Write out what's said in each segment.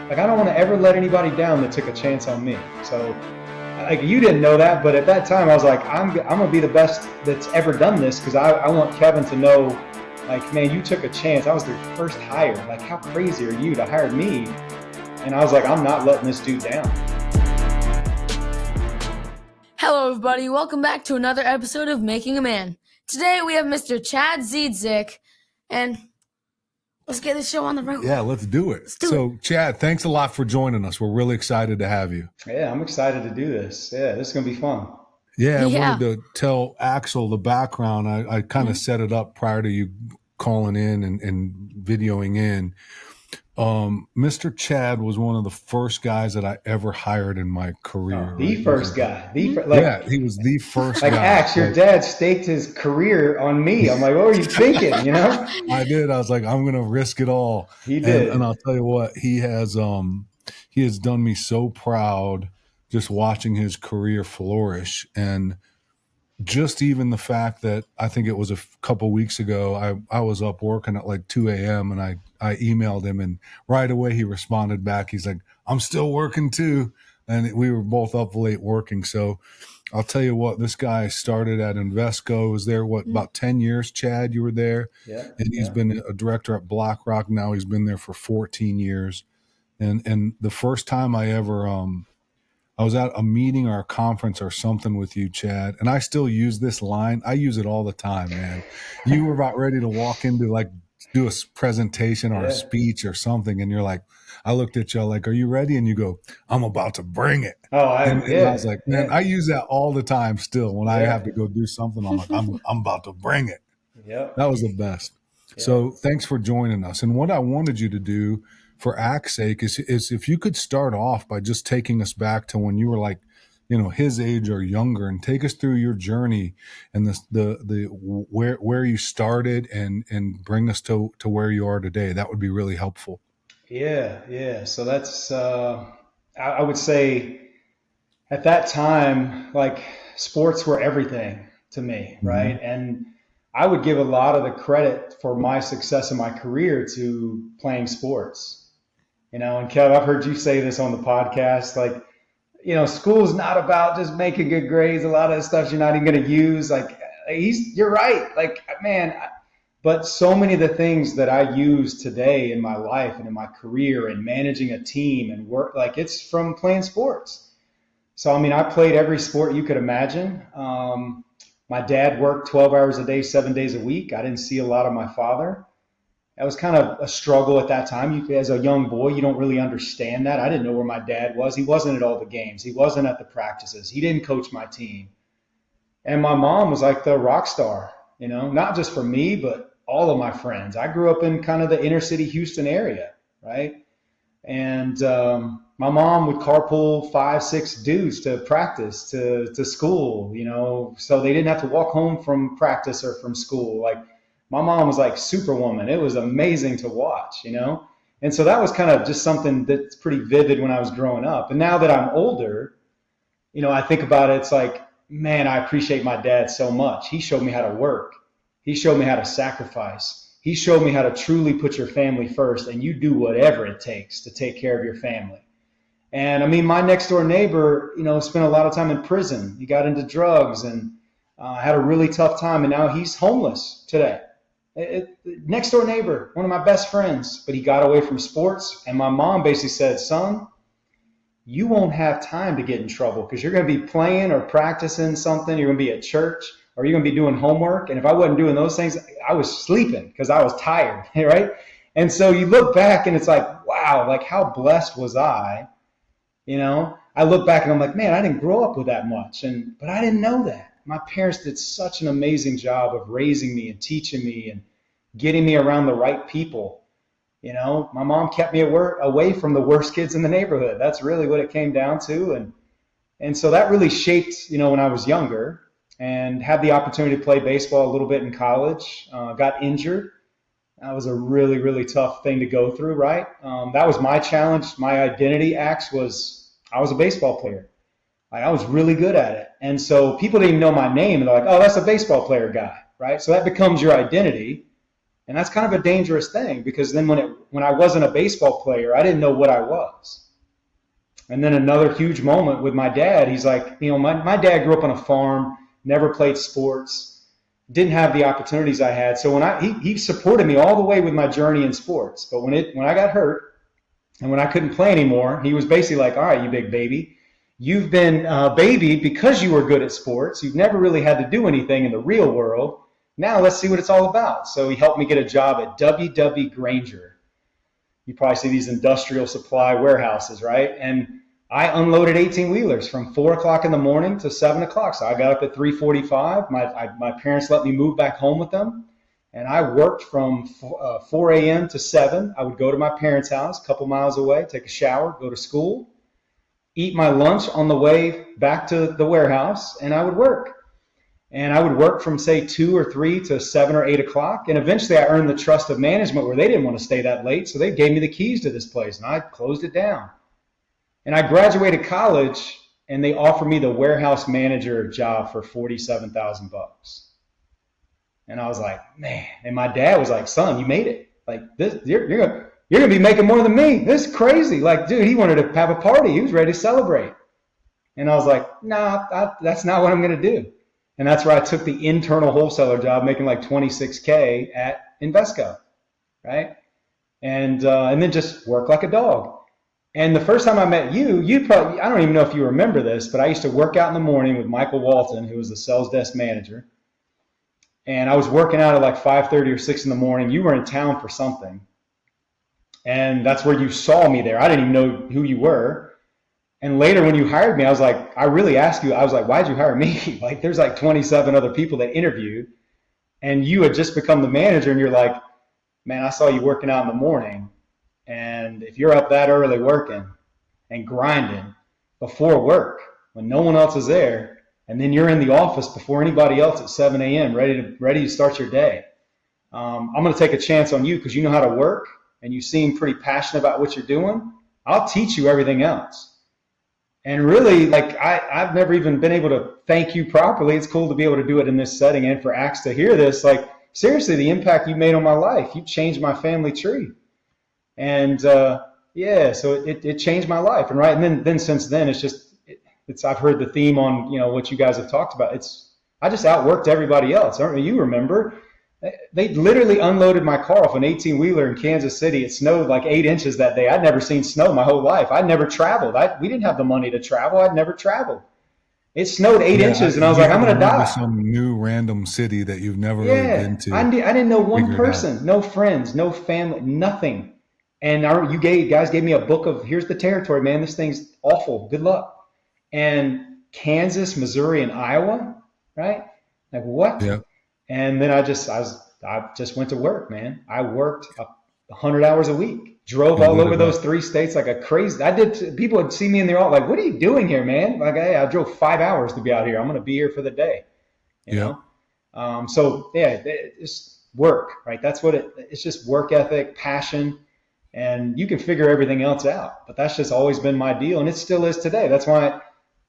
Like, I don't want to ever let anybody down that took a chance on me. So, like, you didn't know that, but at that time I was like, I'm gonna be the best that's ever done this, because I want Kevin to know, like, man, you took a chance. I was their first hire. Like, how crazy are you to hire me? And I was like, I'm not letting this dude down. Hello, everybody. Welcome back to another episode of Making a Man. Today we have Mr. Chad Dziedzic, and let's get this show on the road. Yeah, let's do it. Chad, thanks a lot for joining us. We're really excited to have you. Yeah, I'm excited to do this. Yeah, this is going to be fun. Yeah, I wanted to tell Axel the background. I kind of set it up prior to you calling in and videoing in. Mr. Chad was one of the first guys that I ever hired in my career. The first guy. Yeah, he was the first guy. Like, Ax, your dad staked his career on me. I'm like, what were you thinking, you know? I did. I was like, I'm going to risk it all. He did. And I'll tell you what, he has done me so proud just watching his career flourish. And just even the fact that I think it was a couple weeks ago, I was up working at like 2 a.m. and I emailed him, and right away he responded back. He's like, I'm still working too. And we were both up late working. So I'll tell you what, this guy started at Invesco, was there, about 10 years, Chad, you were there? Yeah. And he's been a director at BlackRock. Now he's been there for 14 years. And the first time I ever, I was at a meeting or a conference or something with you, Chad, and I still use this line. I use it all the time, man. You were about ready to walk into, like, do a presentation or a speech or something, and you're like, I looked at you like, are you ready? And you go, I'm about to bring it. And I was like, man, I use that all the time still when I have to go do something. I'm like, I'm about to bring it. Yeah, that was the best. Yeah. So thanks for joining us. And what I wanted you to do for Ax's sake is if you could start off by just taking us back to when you were like, you know, his age or younger, and take us through your journey and the where you started and bring us to where you are today. That would be really helpful. Yeah. So that's I would say at that time, like, sports were everything to me, right? And I would give a lot of the credit for my success in my career to playing sports. You know, and Kev, I've heard you say this on the podcast, like, you know, school's not about just making good grades. A lot of the stuff you're not even going to use. Like, you're right. Like, man, but so many of the things that I use today in my life and in my career and managing a team and work, like, it's from playing sports. So, I mean, I played every sport you could imagine. My dad worked 12 hours a day, 7 days a week. I didn't see a lot of my father. That was kind of a struggle at that time. As a young boy, you don't really understand that. I didn't know where my dad was. He wasn't at all the games. He wasn't at the practices. He didn't coach my team. And my mom was like the rock star, you know, not just for me, but all of my friends. I grew up in kind of the inner city Houston area, right? And my mom would carpool 5-6 dudes to practice, to school, you know, so they didn't have to walk home from practice or from school. Like, my mom was like Superwoman. It was amazing to watch, you know? And so that was kind of just something that's pretty vivid when I was growing up. And now that I'm older, you know, I think about it, it's like, man, I appreciate my dad so much. He showed me how to work. He showed me how to sacrifice. He showed me how to truly put your family first, and you do whatever it takes to take care of your family. And I mean, my next door neighbor, you know, spent a lot of time in prison. He got into drugs and had a really tough time. And now he's homeless today. Next door neighbor, one of my best friends, but he got away from sports. And my mom basically said, son, you won't have time to get in trouble because you're going to be playing or practicing something. You're going to be at church or you're going to be doing homework. And if I wasn't doing those things, I was sleeping because I was tired, right? And so you look back and it's like, wow, like, how blessed was I? You know, I look back and I'm like, man, I didn't grow up with that much. But I didn't know that. My parents did such an amazing job of raising me and teaching me and getting me around the right people. You know, my mom kept me away from the worst kids in the neighborhood. That's really what it came down to. And so that really shaped, you know, when I was younger, and had the opportunity to play baseball a little bit in college, got injured. That was a really, really tough thing to go through, right? That was my challenge. My identity, Ax, was I was a baseball player. I was really good at it. And so people didn't even know my name. And they're like, oh, that's a baseball player guy, right? So that becomes your identity. And that's kind of a dangerous thing, because then when I wasn't a baseball player, I didn't know what I was. And then another huge moment with my dad, he's like, my dad grew up on a farm, never played sports, didn't have the opportunities I had. So he supported me all the way with my journey in sports. But when I got hurt and when I couldn't play anymore, he was basically like, all right, you big baby, you've been babied because you were good at sports. You've never really had to do anything in the real world. Now let's see what it's all about. So he helped me get a job at W.W. Granger. You probably see these industrial supply warehouses, right? And I unloaded 18-wheelers from 4 o'clock in the morning to 7 o'clock. So I got up at 3:45. My parents let me move back home with them. And I worked from 4 a.m. to 7. I would go to my parents' house, a couple miles away, take a shower, go to school, eat my lunch on the way back to the warehouse, and I would work. And I would work from, say, 2 or 3 to 7 or 8 o'clock. And eventually I earned the trust of management where they didn't want to stay that late. So they gave me the keys to this place, and I closed it down. And I graduated college, and they offered me the warehouse manager job for $47,000. And I was like, man. And my dad was like, son, you made it. Like, this, you're gonna be making more than me. This is crazy. Like, dude, he wanted to have a party. He was ready to celebrate. And I was like, nah, that's not what I'm gonna do. And that's where I took the internal wholesaler job, making like $26K at Invesco, right? And then just work like a dog. And the first time I met you probably, I don't even know if you remember this, but I used to work out in the morning with Michael Walton, who was the sales desk manager. And I was working out at like 5:30 or 6 in the morning. You were in town for something. And that's where you saw me there. I didn't even know who you were. And later when you hired me, I was like, I really asked you, I was like, why'd you hire me? Like, there's like 27 other people that interviewed, and you had just become the manager, and you're like, man, I saw you working out in the morning. And if you're up that early working and grinding before work when no one else is there, and then you're in the office before anybody else at 7 a.m. ready to start your day, I'm going to take a chance on you because you know how to work and you seem pretty passionate about what you're doing. I'll teach you everything else. And really, like, I've never even been able to thank you properly. It's cool to be able to do it in this setting and for Axe to hear this. Like, seriously, the impact you made on my life. You changed my family tree. And so it changed my life. And then since then, I've heard the theme on, what you guys have talked about. I just outworked everybody else. You remember? They literally unloaded my car off an 18-wheeler in Kansas City. It snowed like 8 inches that day. I'd never seen snow my whole life. I'd never traveled. We didn't have the money to travel. I'd never traveled. It snowed 8 inches, and I was like, I'm going to die. Some new random city that you've never really been to. I didn't know one person, no friends, no family, nothing. And you guys gave me a book of, here's the territory, man. This thing's awful. Good luck. And Kansas, Missouri, and Iowa, right? Like, what? Yeah. And then I just went to work, man. I worked 100 hours a week, drove all over those 3 states like a crazy. People would see me in there all like, what are you doing here, man? Like, hey, I drove 5 hours to be out here. I'm going to be here for the day, you know? It's work, right? That's what it's just work ethic, passion, and you can figure everything else out. But that's just always been my deal, and it still is today. That's why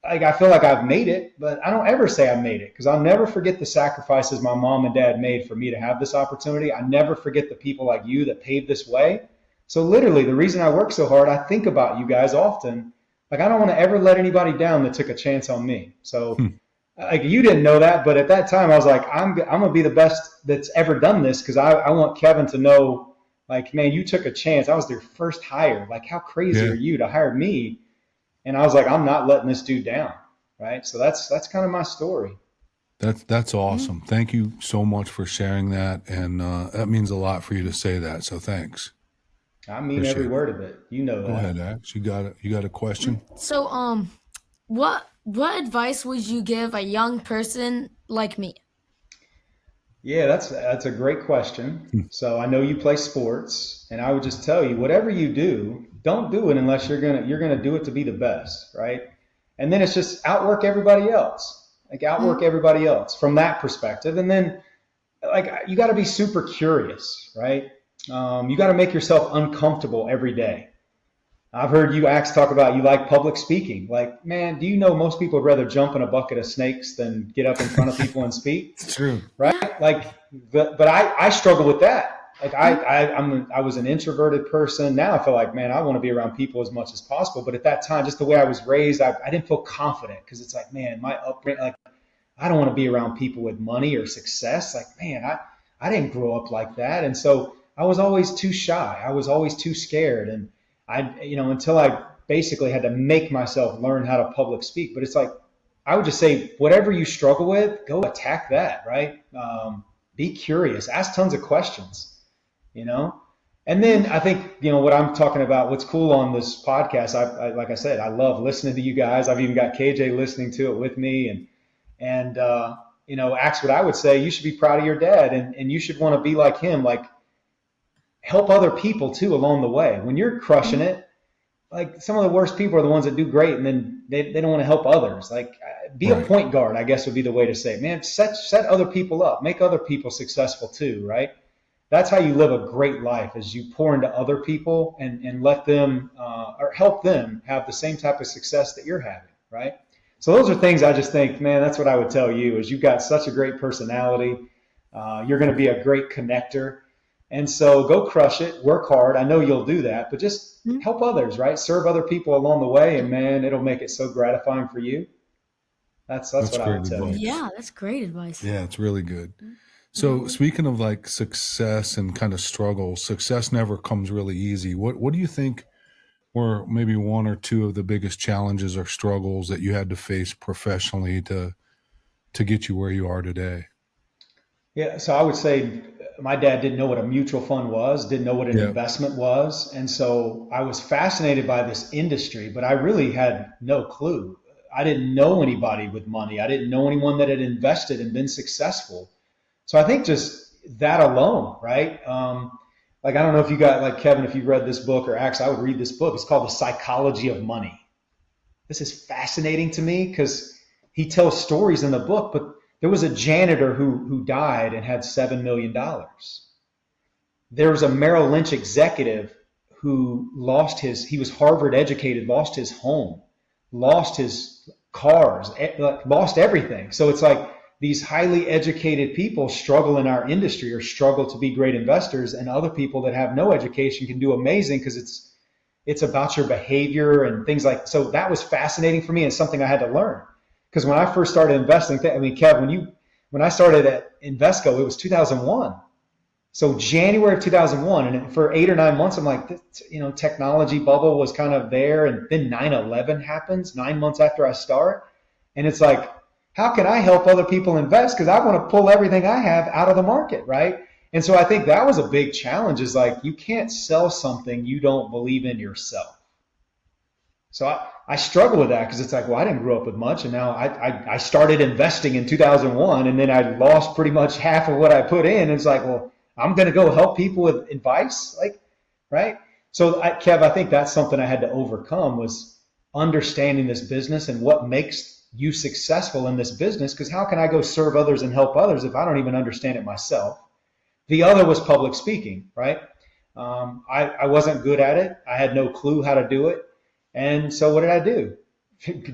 I feel like I've made it, but I don't ever say I made it, because I'll never forget the sacrifices my mom and dad made for me to have this opportunity. I never forget the people like you that paved this way. So literally, the reason I work so hard, I think about you guys often. Like, I don't want to ever let anybody down that took a chance on me. So like, you didn't know that, but at that time I was like, I'm going to be the best that's ever done this, because I want Kevin to know, like, man, you took a chance. I was their first hire. Like, how crazy are you to hire me? And I was like, I'm not letting this dude down, right? So that's kind of my story. That's awesome. Mm-hmm. Thank you so much for sharing that, and that means a lot for you to say that. So thanks. I mean every word of it. You know that. Go ahead, Ax. You got a question? So, what advice would you give a young person like me? Yeah, that's a great question. So I know you play sports, and I would just tell you, whatever you do, don't do it unless you're gonna do it to be the best, right? And then it's just outwork everybody else. Like, outwork everybody else from that perspective. And then, like, you got to be super curious, right? You got to make yourself uncomfortable every day. I've heard you, Ax, talk about you like public speaking. Like, man, do you know most people would rather jump in a bucket of snakes than get up in front of people and speak? It's true. Right? Like, but I struggle with that. Like I was an introverted person. Now I feel like, man, I want to be around people as much as possible. But at that time, just the way I was raised, I didn't feel confident because it's like, man, my upbringing, like I don't want to be around people with money or success. Like, man, I didn't grow up like that. And so I was always too shy. I was always too scared. And until I basically had to make myself learn how to public speak. But it's like, I would just say, whatever you struggle with, go attack that, right? Be curious, ask tons of questions, And then I think, what I'm talking about, what's cool on this podcast, I like I said, I love listening to you guys. I've even got KJ listening to it with me. And Axe, what I would say, you should be proud of your dad and you should want to be like him, like help other people too along the way. When you're crushing it, like some of the worst people are the ones that do great and then they don't want to help others. Like be a point guard, I guess would be the way to say it. Man, set other people up, make other people successful too, right? That's how you live a great life, is you pour into other people and let them or help them have the same type of success that you're having, right? So those are things I just think, man, that's what I would tell you, is you've got such a great personality. You're going to be a great connector. And so go crush it, work hard. I know you'll do that, but just help others, right? Serve other people along the way, and man, it'll make it so gratifying for you. That's what I would tell you. Yeah, that's great advice. Yeah, it's really good. So speaking of like success and kind of struggle, success never comes really easy. What do you think were maybe one or two of the biggest challenges or struggles that you had to face professionally to get you where you are today? Yeah, so I would say my dad didn't know what a mutual fund was, didn't know what an investment was. And so I was fascinated by this industry, but I really had no clue. I didn't know anybody with money. I didn't know anyone that had invested and been successful. So I think just that alone, right? Like, I don't know if you got, like Kevin, if you read this book, or Axe, I would read this book. It's called The Psychology of Money. This is fascinating to me because he tells stories in the book, but there was a janitor who died and had $7 million. There was a Merrill Lynch executive who he was Harvard educated, lost his home, lost his cars, lost everything. So it's like these highly educated people struggle in our industry or struggle to be great investors, and other people that have no education can do amazing because it's about your behavior and things like. So that was fascinating for me and something I had to learn. Because when I first started investing, Kev, when I started at Invesco, it was 2001. So January of 2001, and for 8 or 9 months, I'm like, technology bubble was kind of there, and then 9/11 happens 9 months after I start, and it's like, how can I help other people invest? Because I want to pull everything I have out of the market, right? And so I think that was a big challenge. Is like, you can't sell something you don't believe in yourself. So I struggle with that because it's like, well, I didn't grow up with much, and now I started investing in 2001, and then I lost pretty much half of what I put in. And it's like, well, I'm going to go help people with advice, like, right? So Kev, I think that's something I had to overcome, was understanding this business and what makes you successful in this business. Because how can I go serve others and help others if I don't even understand it myself? The other was public speaking, right? I wasn't good at it. I had no clue how to do it. And so what did I do?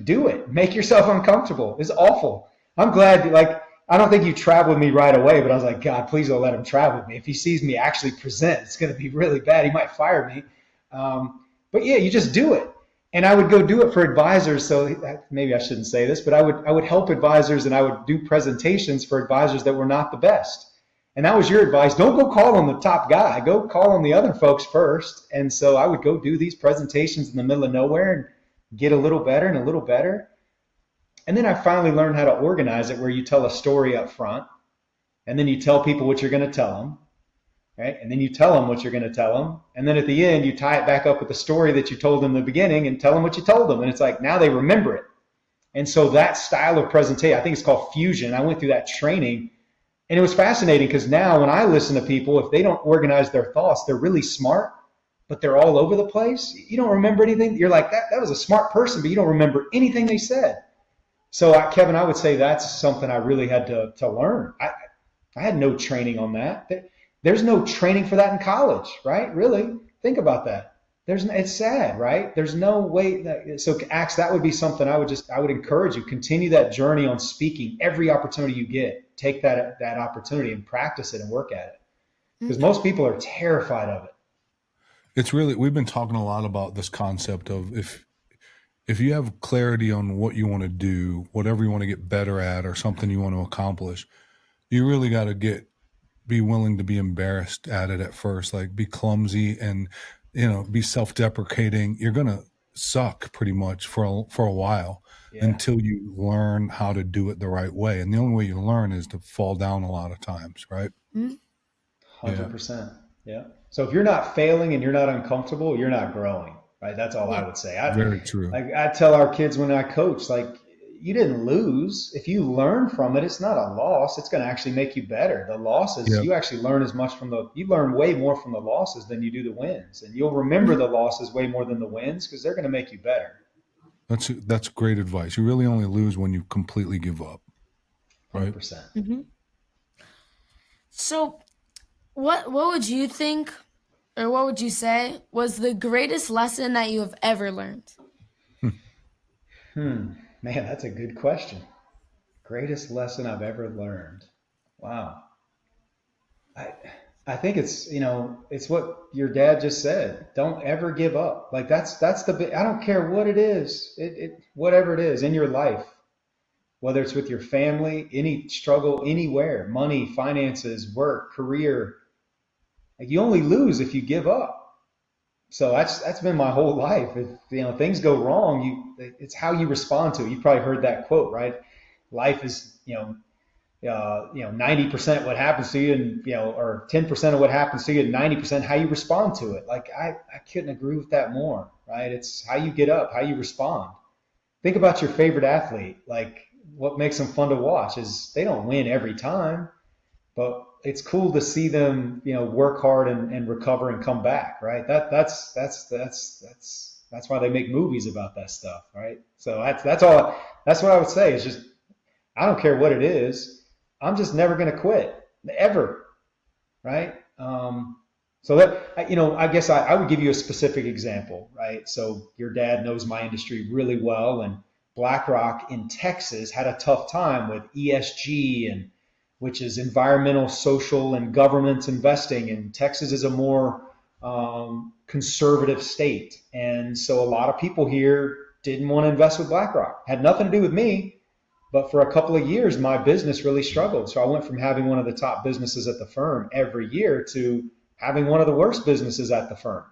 Do it. Make yourself uncomfortable. It's awful. I'm glad, like, I don't think you traveled with me right away, but I was like, God, please don't let him travel with me. If he sees me actually present, it's going to be really bad. He might fire me. But yeah, you just do it. And I would go do it for advisors. So maybe I shouldn't say this, but I would help advisors, and I would do presentations for advisors that were not the best. And that was your advice. Don't go call on the top guy. Go call on the other folks first. And so I would go do these presentations in the middle of nowhere and get a little better and a little better. And then I finally learned how to organize it, where you tell a story up front, and then you tell people what you're going to tell them, right? And then you tell them what you're going to tell them. And then at the end, you tie it back up with the story that you told them in the beginning and tell them what you told them. And it's like, now they remember it. And so that style of presentation, I think it's called fusion. I went through that training. And it was fascinating because now when I listen to people, if they don't organize their thoughts, they're really smart, but they're all over the place. You don't remember anything. You're like, that was a smart person, but you don't remember anything they said. So Kevin, I would say that's something I really had to learn. I had no training on that. There's no training for that in college, right? Really, think about that. It's sad, right? There's no way. So Axe, that would be something I would encourage you. Continue that journey on speaking. Every opportunity you get, take that opportunity and practice it and work at it. because most people are terrified of it. It's really, we've been talking a lot about this concept of if you have clarity on what you want to do, whatever you want to get better at or something you want to accomplish, you really got to be willing to be embarrassed at it at first, like be clumsy and, be self-deprecating. You're going to suck pretty much for a while until you learn how to do it the right way. And the only way you learn is to fall down a lot of times, right? 100%. Yeah. So if you're not failing and you're not uncomfortable, you're not growing, right? That's all I would say. Very true. Like I tell our kids when I coach, like, you didn't lose. If you learn from it, it's not a loss. It's going to actually make you better. The losses, you actually learn you learn way more from the losses than you do the wins. And you'll remember the losses way more than the wins because they're going to make you better. That's great advice. You really only lose when you completely give up. Right? 100%. So what would you think, or what would you say was the greatest lesson that you have ever learned? Man, that's a good question. Greatest lesson I've ever learned. Wow. I think it's, it's what your dad just said. Don't ever give up. Like that's the big, I don't care what it is. Whatever it is in your life, whether it's with your family, any struggle anywhere, money, finances, work, career, like you only lose if you give up. So that's been my whole life. If things go wrong, it's how you respond to it. You've probably heard that quote, right? Life is 90% what happens to you, and or 10% of what happens to you, and 90% how you respond to it. Like I couldn't agree with that more, right? It's how you get up, how you respond. Think about your favorite athlete. Like what makes them fun to watch is they don't win every time, but it's cool to see them, work hard and recover and come back, right? That's why they make movies about that stuff, right? So that's all. That's what I would say. Is just I don't care what it is. I'm just never going to quit, ever, right? So that I guess I would give you a specific example, right? So your dad knows my industry really well, and BlackRock in Texas had a tough time with ESG which is environmental, social, and governance investing. And Texas is a more conservative state. And so a lot of people here didn't want to invest with BlackRock. Had nothing to do with me, but for a couple of years, my business really struggled. So I went from having one of the top businesses at the firm every year to having one of the worst businesses at the firm.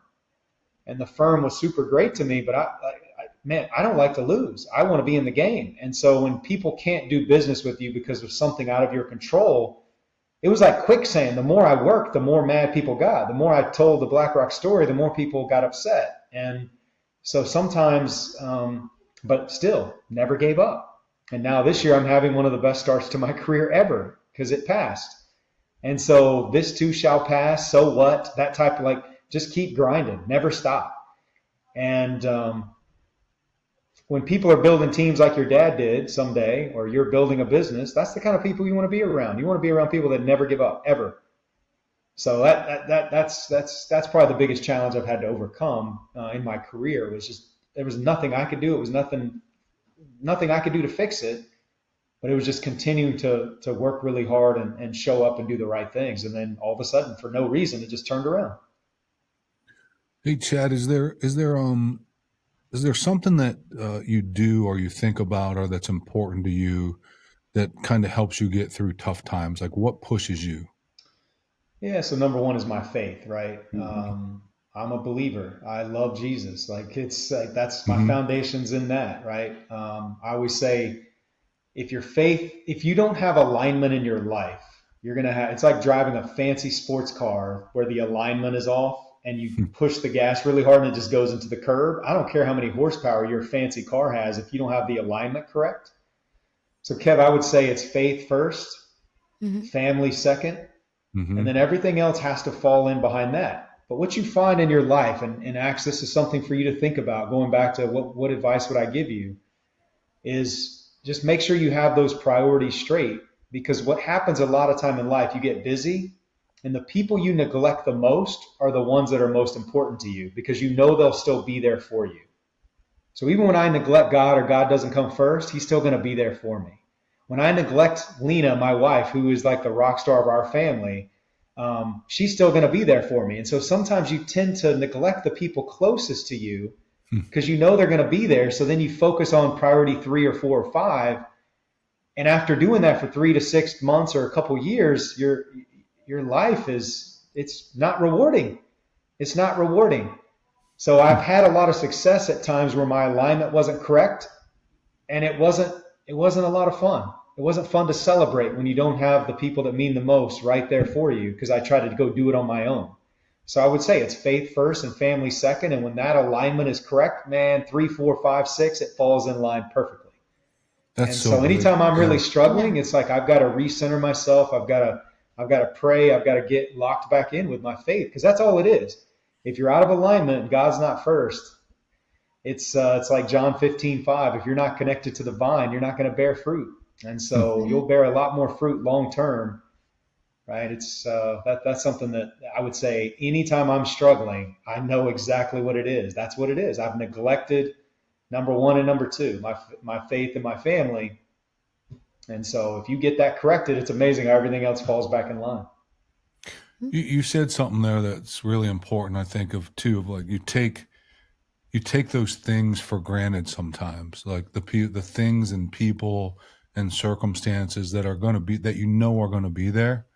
And the firm was super great to me, but I don't like to lose. I want to be in the game. And so when people can't do business with you because of something out of your control, it was like quicksand. The more I worked, the more mad people got. The more I told the BlackRock story, the more people got upset. And so sometimes, but still never gave up. And now this year I'm having one of the best starts to my career ever because it passed. And so this too shall pass. So what? That type of just keep grinding, never stop. And, when people are building teams like your dad did someday, or you're building a business, that's the kind of people you want to be around. You want to be around people that never give up, ever. So that's probably the biggest challenge I've had to overcome in my career. Was just there was nothing I could do. It was nothing I could do to fix it, but it was just continuing to work really hard and show up and do the right things. And then all of a sudden, for no reason, it just turned around. Hey, Chad, is there something that you do or you think about or that's important to you that kind of helps you get through tough times? Like what pushes you? Yeah, so number one is my faith, right? I'm a believer. I love Jesus. That's my foundation's in that, right? I always say if you don't have alignment in your life, it's like driving a fancy sports car where the alignment is off. And you push the gas really hard and it just goes into the curb. I don't care how many horsepower your fancy car has if you don't have the alignment correct. So Kev, I would say it's faith first, family second, and then everything else has to fall in behind that. But what you find in your life, and Axe, this is something for you to think about, going back to what advice would I give you, is just make sure you have those priorities straight. Because what happens a lot of time in life, you get busy, and the people you neglect the most are the ones that are most important to you because they'll still be there for you. So even when I neglect God or God doesn't come first, he's still going to be there for me. When I neglect Lena, my wife, who is like the rock star of our family, she's still going to be there for me. And so sometimes you tend to neglect the people closest to you because you know they're going to be there. So then you focus on priority 3 or 4 or 5. And after doing that for 3 to 6 months or a couple years, your life it's not rewarding. It's not rewarding. So I've had a lot of success at times where my alignment wasn't correct, and it wasn't a lot of fun. It wasn't fun to celebrate when you don't have the people that mean the most right there for you, because I tried to go do it on my own. So I would say it's faith first and family second. And when that alignment is correct, man, 3, 4, 5, 6, it falls in line perfectly. That's And so so good. anytime I'm really Yeah. struggling, it's like I've got to recenter myself. I've got to pray. I've got to get locked back in with my faith, because that's all it is. If you're out of alignment and God's not first, it's like John 15:5. If you're not connected to the vine, you're not going to bear fruit. And so you'll bear a lot more fruit long term, right? It's that's something that I would say anytime I'm struggling, I know exactly what it is. That's what it is. I've neglected number 1 and number 2, my faith and my family. And so if you get that corrected, it's amazing how everything else falls back in line. You said something there that's really important, I think, of like you take those things for granted sometimes, like the things and people and circumstances that are going to be, that are going to be there,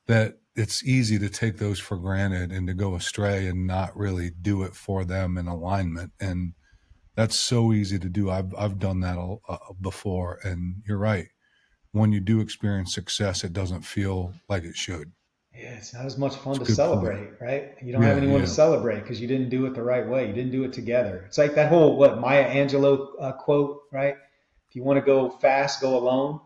that it's easy to take those for granted and to go astray and not really do it for them in alignment. And that's so easy to do. I've done that before, and you're right. When you do experience success, it doesn't feel like it should. Yeah, it's not as much fun to It's a good point. celebrate, right? You don't have anyone to Yeah. celebrate because you didn't do it the right way. You didn't do it together. It's like that whole Maya Angelou quote, right? If you want to go fast, go alone.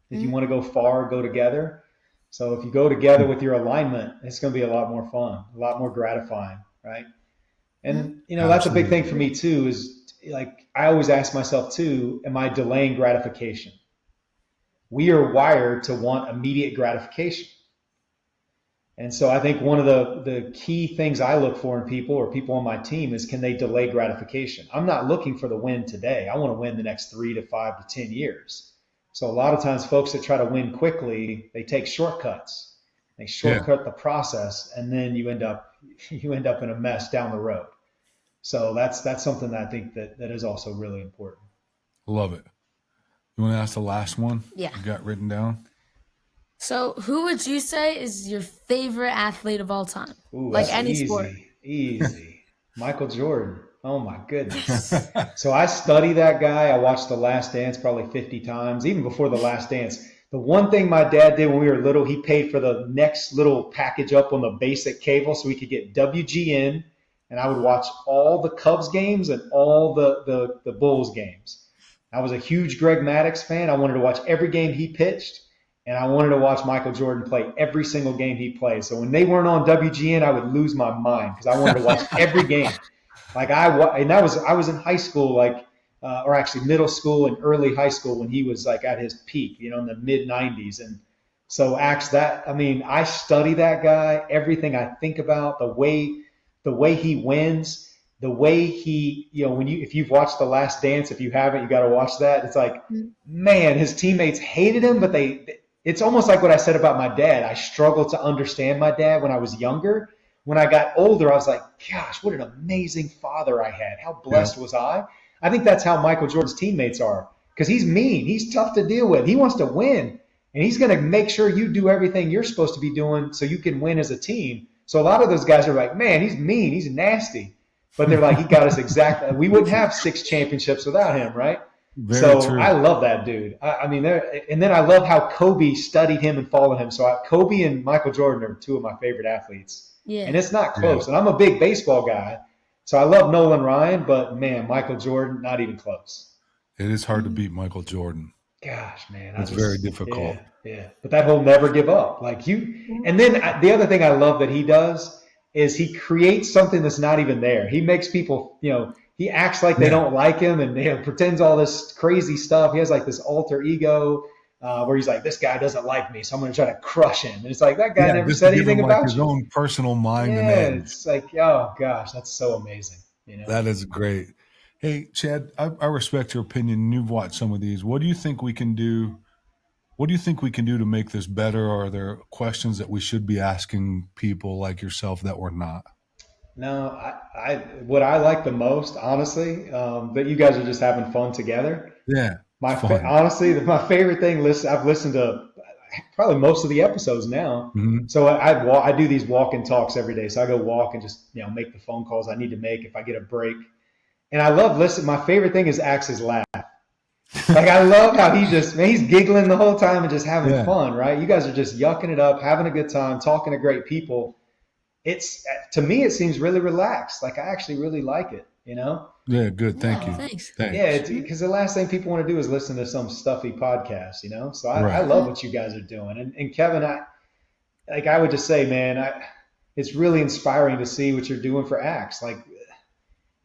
If you want to go far, go together. So if you go together with your alignment, it's going to be a lot more fun, a lot more gratifying, right? And that's a big thing for me too. Is like I always ask myself too, am I delaying gratification? We are wired to want immediate gratification. And so I think one of the key things I look for in people or people on my team is, can they delay gratification? I'm not looking for the win today. I want to win the next 3 to 5 to 10 years. So a lot of times folks that try to win quickly, they take shortcuts. They shortcut the process, and then you end up in a mess down the road. So that's something that I think that is also really important. Love it. You want to ask the last one? Yeah. You got written down? So, who would you say is your favorite athlete of all time? Ooh, Like that's any easy, sport. Easy. Michael Jordan. Oh my goodness. So I study that guy. I watched The Last Dance probably 50 times, even before The Last Dance. The one thing my dad did when we were little, he paid for the next little package up on the basic cable so we could get WGN, and I would watch all the Cubs games and all the Bulls games. I was a huge Greg Maddux fan. I wanted to watch every game he pitched, and I wanted to watch Michael Jordan play every single game he played. So when they weren't on WGN, I would lose my mind because I wanted to watch every game. I was in high school, or actually middle school and early high school when he was like at his peak, in the mid 90s. And so I study that guy, everything I think about, the way he wins, the way he, if you've watched The Last Dance, if you haven't, you got to watch that. It's like, man, his teammates hated him, but it's almost like what I said about my dad. I struggled to understand my dad when I was younger. When I got older, I was like, gosh, what an amazing father I had. How blessed was I? I think that's how Michael Jordan's teammates are, because he's mean. He's tough to deal with. He wants to win, and he's going to make sure you do everything you're supposed to be doing so you can win as a team. So a lot of those guys are like, man, he's mean. He's nasty. But they're like, he got us exactly. We wouldn't have 6 championships without him, right? Very true. I love that dude. And then I love how Kobe studied him and followed him. So Kobe and Michael Jordan are 2 of my favorite athletes. Yeah. And it's not close. And I'm a big baseball guy, so I love Nolan Ryan, but man, Michael Jordan, not even close. It is hard to beat Michael Jordan. Gosh, man. It's very difficult. Yeah. But that whole never give up. And then the other thing I love that he does is he creates something that's not even there. He makes people, he acts like they don't like him and pretends all this crazy stuff. He has like this alter ego where he's like, this guy doesn't like me, so I'm going to try to crush him. And it's like, that guy never said anything about his own personal mind. Yeah, and it's like, oh gosh, that's so amazing. That is great. Hey, Chad, I respect your opinion. You've watched some of these. What do you think we can do what do you think we can do to make this better? Are there questions that we should be asking people like yourself that we're not? No, what I like the most, honestly, that you guys are just having fun together. Yeah, Honestly, my favorite thing. I've listened to probably most of the episodes now. Mm-hmm. So I do these walk and talks every day. So I go walk and just make the phone calls I need to make if I get a break. And I love listening. My favorite thing is Axe's laugh. Like I love how he's giggling the whole time and just having fun, right? You guys are just yucking it up, having a good time, talking to great people. To me, it seems really relaxed. Like I actually really like it, Yeah, good. Thank you. Thanks. Yeah, because the last thing people want to do is listen to some stuffy podcast, So I love what you guys are doing. And Kevin, I would just say, man, it's really inspiring to see what you're doing for Axe. Like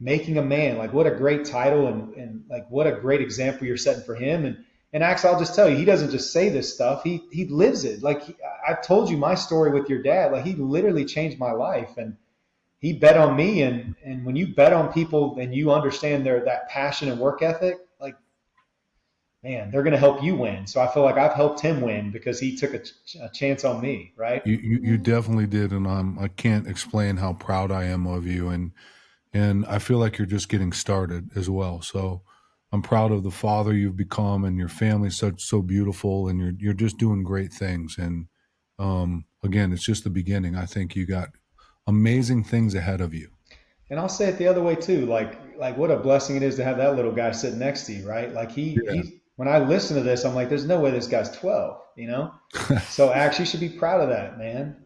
making a man, like what a great title and like what a great example you're setting for him. And Axe, I'll just tell you, he doesn't just say this stuff. He lives it. Like I've told you my story with your dad. Like he literally changed my life, and he bet on me. And when you bet on people and you understand that passion and work ethic, like, man, they're going to help you win. So I feel like I've helped him win because he took a chance on me, right? You definitely did, and I can't explain how proud I am of you, and I feel like you're just getting started as well. So I'm proud of the father you've become, and your family's so beautiful, and you're just doing great things. And again, it's just the beginning. I think you got amazing things ahead of you. And I'll say it the other way too. Like what a blessing it is to have that little guy sitting next to you, right? Like he when I listen to this, I'm like, there's no way this guy's 12, So actually, you should be proud of that, man.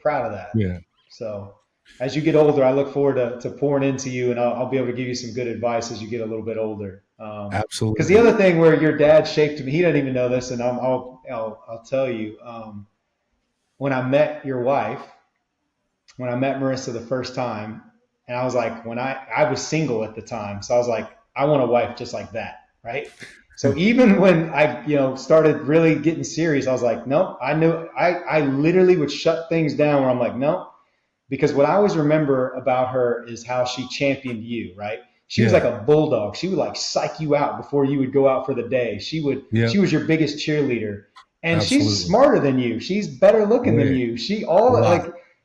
Proud of that. Yeah. So as you get older, I look forward to pouring into you, and I'll be able to give you some good advice as you get a little bit older. Absolutely. Because the other thing where your dad shaped me, he doesn't even know this, and I'll tell you. When I met your wife, when I met Marissa the first time, and I was like, when I was single at the time, so I was like, I want a wife just like that, right? So even when I started really getting serious, I was like, nope. I literally would shut things down where I'm like, nope. Because what I always remember about her is how she championed you, right? She was like a bulldog. She would like psych you out before you would go out for the day. She was your biggest cheerleader. And Absolutely. She's smarter than you. She's better looking than you.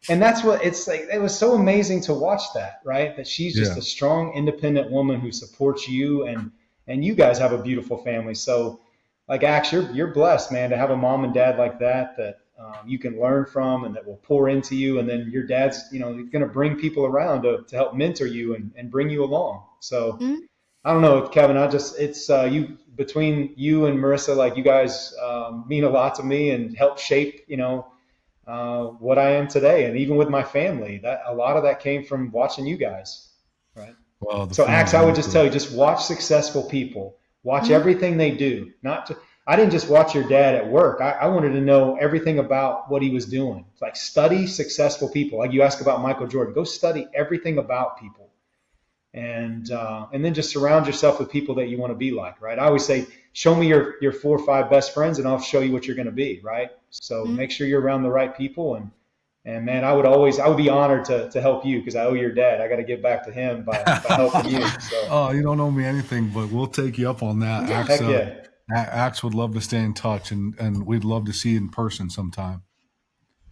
And that's what it's like. It was so amazing to watch that, right? That she's just a strong, independent woman who supports you, and you guys have a beautiful family. So like Axe, you're blessed, man, to have a mom and dad like that you can learn from and that will pour into you. And then your dad's, going to bring people around to help mentor you and bring you along. So I don't know, Kevin, it's you, between you and Marissa, like you guys mean a lot to me and help shape, what I am today. And even with my family, that a lot of that came from watching you guys. Right. Well, so Axe, I would just tell you, just watch successful people, watch everything they do. I didn't just watch your dad at work. I wanted to know everything about what he was doing. It's like study successful people. Like you ask about Michael Jordan, go study everything about people. And then just surround yourself with people that you want to be like, right? I always say, show me your 4 or 5 best friends and I'll show you what you're going to be, right? So make sure you're around the right people. And man, I would be honored to help you because I owe your dad. I got to give back to him by helping you. So. Oh, you don't owe me anything, but we'll take you up on that. Heck Axe would love to stay in touch, and we'd love to see you in person sometime.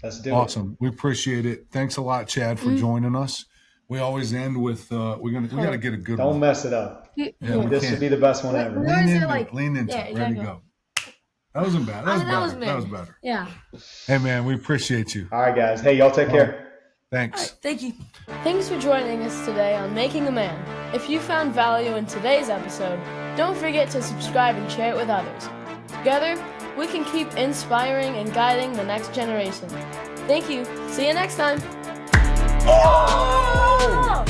Let's do it. Awesome. We appreciate it. Thanks a lot, Chad, for joining us. We always end with we got to get a good one. Don't mess it up. This should be the best one ever. Lean into it. Ready to go. That wasn't bad. That was better. Yeah. Hey, man, we appreciate you. All right, guys. Hey, y'all take care. Thanks. Right, thank you. Thanks for joining us today on Making a Man. If you found value in today's episode, don't forget to subscribe and share it with others. Together, we can keep inspiring and guiding the next generation. Thank you. See you next time. Oh!